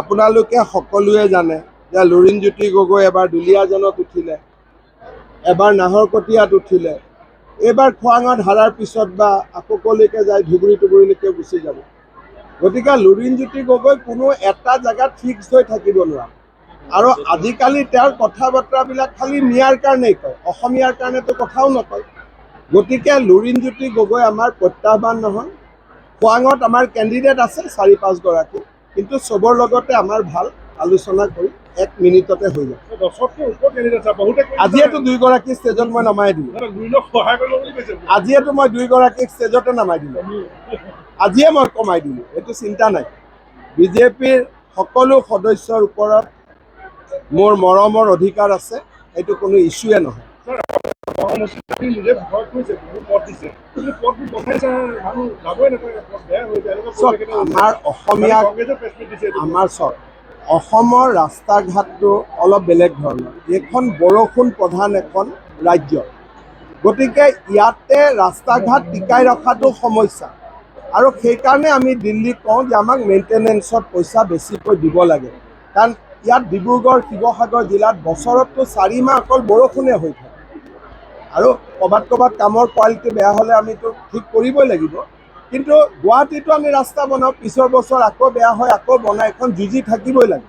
আপোনালোকে সকলোৱে জানে যে লুৰিণজ্যোতি গগৈ এবাৰ দুলীয়াজনত উঠিলে, এবাৰ নাহৰকটীয়াত উঠিলে, এইবাৰ খোৱাঙত হাৰাৰ পিছত বা আককলৈকে যায় ধুবুৰী-টুবুৰীলৈকে গুচি যাব। গতিকে লুৰিণজ্যোতি গগৈ কোনো এটা জেগাত ফিক্স হৈ থাকিব নোৱাৰে। আৰু আজিকালি তেওঁৰ কথা বতৰাবিলাক খালি মিয়াৰ কাৰণেই কয়, অসমীয়াৰ কাৰণেতো কথাও নকয়। গতিকে লুৰিণজ্যোতি গগৈ আমাৰ প্ৰত্যাহ্বান নহয়। খোৱাঙত আমাৰ কেণ্ডিডেট আছে ৪-৫ গৰাকী, কিন্তু চবৰ লগতে আমাৰ ভাল আলোচনা কৰি 1 মিনিটতে হৈ যায়। আজিয়েতো 2 গৰাকী ষ্টেজত মই নমাই দিলোঁ। আজিয়েতো মই 2 গৰাকীক ষ্টেজতে নমাই দিলোঁ। আজিয়ে মই কমাই দিলোঁ, এইটো চিন্তা নাই। বিজেপিৰ সকলো সদস্যৰ ওপৰত মোৰ মৰমৰ অধিকাৰ আছে, এইটো কোনো ইছ্যুৱে নহয়। আমাৰ অসমৰ ৰাস্তা ঘাটটো অলপ বেলেগ ধৰণৰ। এইখন বৰষুণ প্ৰধান এখন ৰাজ্য, গতিকে ইয়াতে ৰাস্তা ঘাট টিকাই ৰখাটো সমস্যা। আৰু সেইকাৰণে আমি দিল্লীক কওঁ যে আমাক মেইনটেনেন্সত পইচা বেছিকৈ দিব লাগে। কাৰণ ইয়াত ডিব্ৰুগড়, শিৱসাগৰ জিলাত বছৰততো 4 মাহ অকল বৰষুণে হৈ থাকে। আৰু ক'ৰবাত কামৰ কোৱালিটি বেয়া হ'লে আমিতো ঠিক কৰিবই লাগিব। কিন্তু গুৱাহাটীতো আমি ৰাস্তা বনাওঁ, পিছৰ বছৰ আকৌ বেয়া হয়, আকৌ বনাই, এখন যুঁজি থাকিবই লাগে।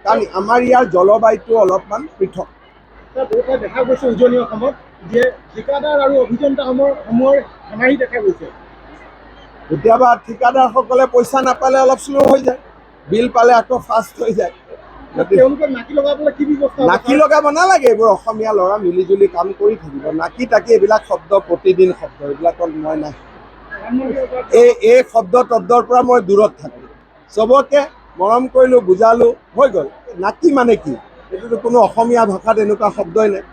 কাৰণ আমাৰ ইয়াৰ জলবায়ুটো অলপমান পৃথক। দেখা গৈছে উজনি অসমত যে ঠিকাদাৰ আৰু অভিযন্তাসমূহৰ হেমাহি দেখা গৈছে। কেতিয়াবা ঠিকাদাৰসকলে পইচা নাপালে অলপ শ্ল' হৈ যায়, বিল পালে আকৌ ফাষ্ট হৈ যায়। নাকি লগাব নালাগে, এইবোৰ অসমীয়া ল'ৰা মিলিজুলি কাম কৰি থাকিব। নাকি টাকি এইবিলাক শব্দ প্ৰতিদিন শব্দ, এইবিলাকত মই নাই। এই শব্দ তব্দৰ পৰা মই দূৰত থাকোঁ। চবকে মৰম কৰিলোঁ, বুজালোঁ, হৈ গ'ল। নাকি মানে কি? এইটোতো কোনো অসমীয়া ভাষাত এনেকুৱা শব্দই নাই।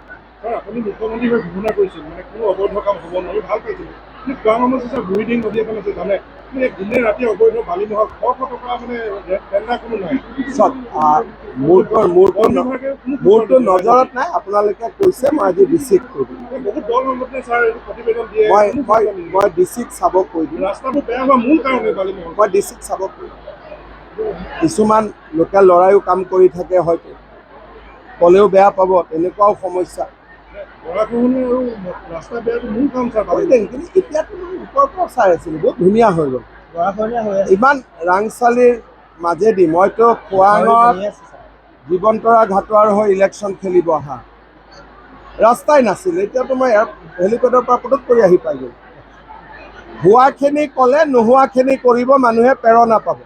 আপুনি মুখ্যমন্ত্ৰী হৈ ঘোষণা কৰিছিল মানে কোনো অবৈধ কাম হ'ব নোৱাৰি, ভাল পাইছিল। কিন্তু খোৱাং সমষ্টিৰ বুঢ়ীডিং নদী এখন আছে জানে, দিনে ৰাতি অবৈধ বালি নহয়, শ টকা মানে টেণ্ডাৰ কোনো নাই। চব মোৰতো নজৰত নাই, আপোনালোকে কৈছে, মই আজি ডিচিক কৈ দিম। বহুত দল সংগঠনে ছাৰ প্ৰতিবেদন দিয়ে, মই ডিচিক চাব কৈ দিম। ৰাস্তাবোৰ বেয়া হোৱা মূল কাৰণে বালি নহয়। মই ডিচিক চাব কৈ দিম। কিছুমান লোকেল ল'ৰাইও কাম কৰি থাকে, হয়তো ক'লেও বেয়া পাব, তেনেকুৱাও সমস্যা। কিন্তু এতিয়াতো ওপৰৰ পৰা চাই আছিলোঁ, বহুত ধুনীয়া হৈ গ'ল। ইমান ৰাংচালিৰ মাজেদি মইতো খোৱাঙত জীৱন্তৰা ঘাটোৱাৰ হৈ ইলেকশ্যন খেলিব অহা ৰাস্তাই নাছিলে। এতিয়াতো মই হেলিপেডৰ পৰা পটক কৰি আহি পাই গ'ল। হোৱাখিনি ক'লে নোহোৱাখিনি কৰিব, মানুহে প্ৰেৰণা পাব।